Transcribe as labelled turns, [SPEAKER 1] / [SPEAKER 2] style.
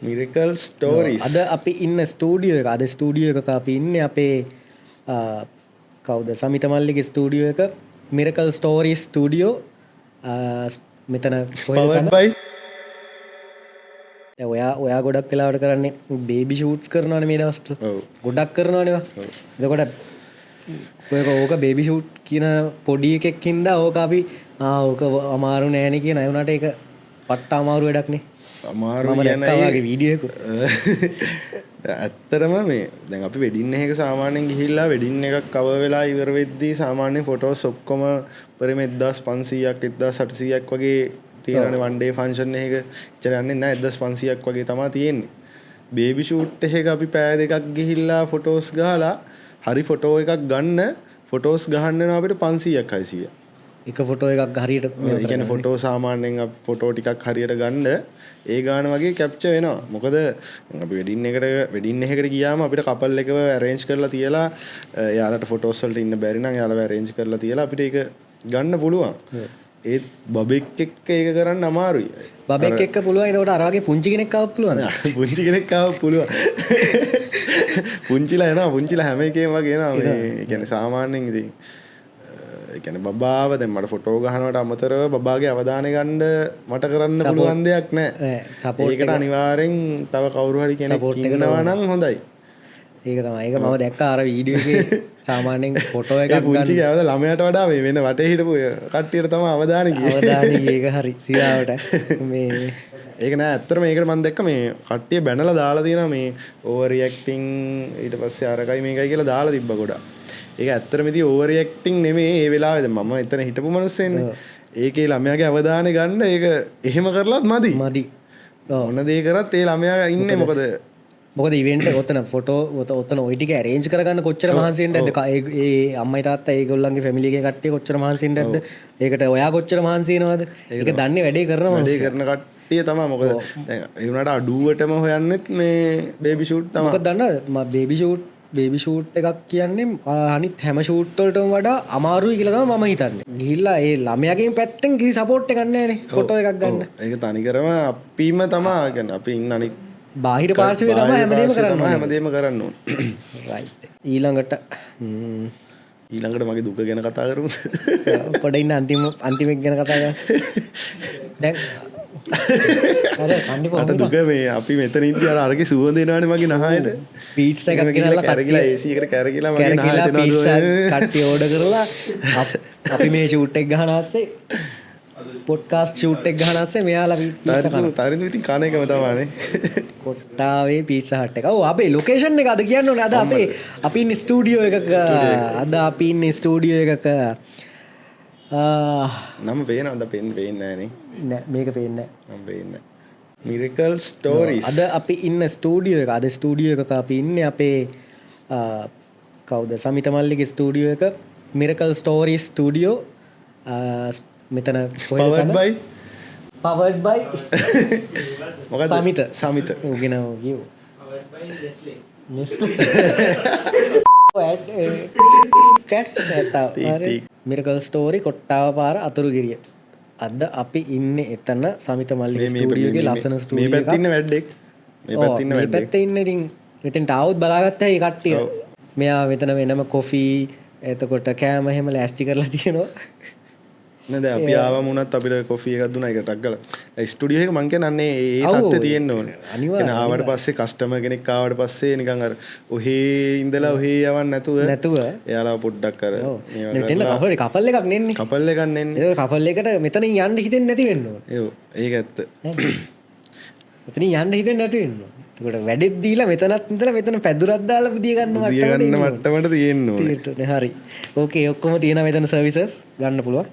[SPEAKER 1] Miracle stories.
[SPEAKER 2] අද අපි ඉන්න ස්ටූඩියෝ එක. අද ස්ටූඩියෝ එකක අපි ඉන්නේ අපේ කවුද සමිත මල්ලිගේ ස්ටූඩියෝ එක මිරකල් ස්ටෝරිස් ස්ටූඩියෝ. මෙතන
[SPEAKER 1] පවර්ඩ් බයි
[SPEAKER 2] ඔයා ගොඩක් වෙලාවට කරන්නේ බේබි ෂූට්ස් කරනවනේ මේ දවස්වල.
[SPEAKER 1] ඔව්.
[SPEAKER 2] ගොඩක් කරනවනේ ඒවා. එතකොට ඔක බේබි ෂූට් කියන පොඩි එකෙක් හින්දා ඕක අපි ඕක අමාරු නෑනේ කියන අය උනාට ඒක පට්ට අමාරු වැඩක් නේ.
[SPEAKER 1] අමාරු
[SPEAKER 2] මම දැක්කා වගේ වීඩියෝ එක.
[SPEAKER 1] ඇත්තරම මේ දැන් අපි වෙඩින් එකක සාමාන්‍යයෙන් ගිහිල්ලා වෙඩින් එකක් කවර් වෙලා ඉවර වෙද්දී සාමාන්‍ය ෆොටෝස් ඔක්කොම පරිම 1500ක් 1800ක් වගේ තියෙනනේ වන් ඩේ ෆන්ක්ෂන් එකක. ඉතර යන්නේ නැහැ 1500ක් වගේ තමයි තියෙන්නේ. බේබි ෂූට් එකක අපි පැය දෙකක් ගිහිල්ලා ෆොටෝස් ගහලා හරි ෆොටෝ එකක් ගන්න ෆොටෝස් ගහන්න වෙනවා අපිට 500ක් 600ක්.
[SPEAKER 2] එක ෆොටෝ එකක් හරියට
[SPEAKER 1] ඒ කියන්නේ ෆොටෝ සාමාන්‍යයෙන් අපි ෆොටෝ ටිකක් හරියට ගන්න ඒ ගාන වගේ කැප්චර් වෙනවා. මොකද අපි වෙඩින් එකකට ගියාම අපිට කපල් එකව arrange කරලා තියලා එයාලට ෆොටෝස් වලට ඉන්න බැරි නම් එයාලව arrange කරලා තියලා අපිට ඒක ගන්න පුළුවන්. ඒත් බබෙක් එක්ක ඒක කරන්න අමාරුයි.
[SPEAKER 2] බබෙක් එක්ක පුළුවන්. ඒකට අර වගේ පුංචි කෙනෙක් ආවොත් පුළුවන්.
[SPEAKER 1] පුංචි කෙනෙක් ආවොත් පුළුවන්. පුංචිලා එනවා. පුංචිලා හැම එකේම වගේ එනවා. මේ කියන්නේ සාමාන්‍යයෙන් ඉතින් ඒ කියන්නේ බබාව දැන් මට ෆොටෝ ගහනවට අමතරව බබාගේ අවධානය ගන්න මට කරන්න පුළුවන් දෙයක් නැහැ. ඒකට අනිවාර්යෙන් තව කවුරු හරි කෙනෙක් ඉන්නවා නම් හොඳයි.
[SPEAKER 2] ඒක තමයි. ඒක මම දැක්කා අර වීඩියෝ එකේ සාමාන්‍යයෙන් ෆොටෝ එකක් ගන්න.
[SPEAKER 1] පුංචි ගාවද ළමයාට වඩා මේ වෙන වටේ හිටපු කට්ටියට තමයි අවධානය ගියේ.
[SPEAKER 2] අවධානය ඒක හරි. සිරාවට මේ
[SPEAKER 1] ඒක නෑ ඇත්තටම මේකට මම දැක්ක මේ කට්ටිය බැනලා දාලා තියෙනවා මේ ඕවර් රියැක්ටිං ඊට පස්සේ අරකයි මේකයි කියලා දාලා තිබ්බ ගොඩක්. ඒක ඇත්තටම ඉතින් ඕවර් රියැක්ටිං නෙමෙයි ඒ වෙලාවේ දැන් මම එතන හිටපු මිනිස්සෙන්නේ. ඒකේ ළමයාගේ අවධානය ගන්න ඒක එහෙම කරලත් මදි. මොන දේ කරත් ඒ ළමයා ඉන්නේ
[SPEAKER 2] මොකද ඉවෙන්ට් එක ඔතන ෆොටෝ ඔතන ওই ටික arrange කරගන්න කොච්චර මහන්සි වෙන්නද? ඒ අම්මයි තාත්තා ඒගොල්ලන්ගේ ෆැමිලි එකේ කට්ටිය කොච්චර මහන්සි වෙන්නද? ඒකට ඔයා කොච්චර මහන්සි වෙනවද? ඒක දන්නේ වැඩේ කරනවා.
[SPEAKER 1] වැඩේ කරන කට්ටිය තමයි. මොකද දැන් ඒ වුණාට අඩුවටම හොයන්නෙත් මේ බේබි ෂූට් තමයි.
[SPEAKER 2] මොකද දන්නවද බේබි ෂූට් එකක් කියන්නේ අනිත් හැම ෂූට් වලටම වඩා අමාරුයි කියලා තමයි මම හිතන්නේ. ගිහිල්ලා ඒ ළමයාගෙන් පැත්තෙන් කිසි සපෝට් එකක් නැහැ නේ ෆොටෝ එකක් ගන්න.
[SPEAKER 1] ඒක තනිකරම අපිම තමයි. කියන්නේ අපි ඉන්න අනිත්
[SPEAKER 2] බාහිර පාර්ශවය තමයි
[SPEAKER 1] හැමදේම කරන්න ඕන.
[SPEAKER 2] රයිට්. ඊළඟට
[SPEAKER 1] මගේ දුක ගැන කතා කරමු.
[SPEAKER 2] පොඩ ඉන්න අන්තිම එක ගැන කතා කරමු. දැන්
[SPEAKER 1] මට දුක මේ අපි මෙතන ඉඳි අරගේ සුවඳ එනවනේ මගේ නහයට.
[SPEAKER 2] පීට්සා එකක් ගෙනල්ලා
[SPEAKER 1] කැරකිලා AC එකට කැරකිලා මගේ නහයට එනවා.
[SPEAKER 2] පීට්සා කට්ටිය ඕඩර් කරලා අපි මේ ෂූට් එක ගහන ආස්සේ පොඩ්කාස්ට් ෂූට් එක ගහන ආස්සේ මෙයාලා පීට්සා කනවා.
[SPEAKER 1] තරිඳු ඉතින් කන එකම තමයිනේ.
[SPEAKER 2] කොට්ටාවේ පීට්සා හට් එක. ඔව් අපේ ලොකේෂන් එක අද කියන්න ඕනේ. අද අපි ඉන්නේ ස්ටුඩියෝ එකක.
[SPEAKER 1] නම පේනවද? පේන්නේ නැහැ
[SPEAKER 2] නෑ මේක පේන්නේ
[SPEAKER 1] නැහැ. මම පේන්නේ. Miracle stories.
[SPEAKER 2] අද අපි ඉන්න ස්ටුඩියෝ එක. අද ස්ටුඩියෝ එකක අපි ඉන්නේ අපේ කවුද සමිත මල්ලිගේ ස්ටුඩියෝ එක මිරකල් ස්ටෝරිස් ස්ටුඩියෝ. මෙතන
[SPEAKER 1] පවර්ඩ්
[SPEAKER 2] බයි
[SPEAKER 1] මොකද සමිත
[SPEAKER 2] උගෙනව කියෝ මිරකල් ස්ටෝරි කොට්ටාව පාර අතුරුගිරිය. අද අපි ඉන්නේ එතන සමිත මල්ලිගේ ස්ටුඩියෝගේ ලස්සන ස්ටුඩියෝ එකක්.
[SPEAKER 1] මේ පැත්තේ ඉන්න වැඩෙක්.
[SPEAKER 2] මේ පැත්තේ ඉන්න ඉතින් මෙතෙන්ට ආවොත් බලාගත්තා මේ කට්ටිය. මෙයා මෙතන වෙනම කොෆී එතකොට කෑම එහෙම ලෑස්ති කරලා තියෙනවා.
[SPEAKER 1] නේද අපි ආවම උනත් අපිට කොෆි එකක් දුන්නා ඒකටක් ගාලා ස්ටුඩියෝ එක මං කියන්නේ ඒ තත්ත්වය තියෙන්න ඕනේ. අනිවාර්යයෙන් ආවට පස්සේ කස්ටමර් කෙනෙක් ආවට පස්සේ නිකන් අර ඔහේ ඉඳලා ඔහේ යවන්න නැතුව එයාලා පොඩ්ඩක් අර
[SPEAKER 2] මෙතන කපල් එකක් නෙන්නේ.
[SPEAKER 1] කපල් එකක් නෙන්නේ.
[SPEAKER 2] ඒක කපල් එකට මෙතනින් යන්න හිතෙන්නේ නැති වෙන්න ඕනේ.
[SPEAKER 1] ඒක ඇත්ත.
[SPEAKER 2] මෙතනින් යන්න හිතෙන්නේ නැති වෙන්න ඕනේ. ඒකට වැඩෙත් දීලා මෙතනත් ඉඳලා මෙතන පැදුරක් දාලා පුදිය ගන්න
[SPEAKER 1] මට්ටමට තියෙන්න ඕනේ.
[SPEAKER 2] හරි. ඕකේ ඔක්කොම තියෙනවා මෙතන සර්විසස් ගන්න පුළුවන්.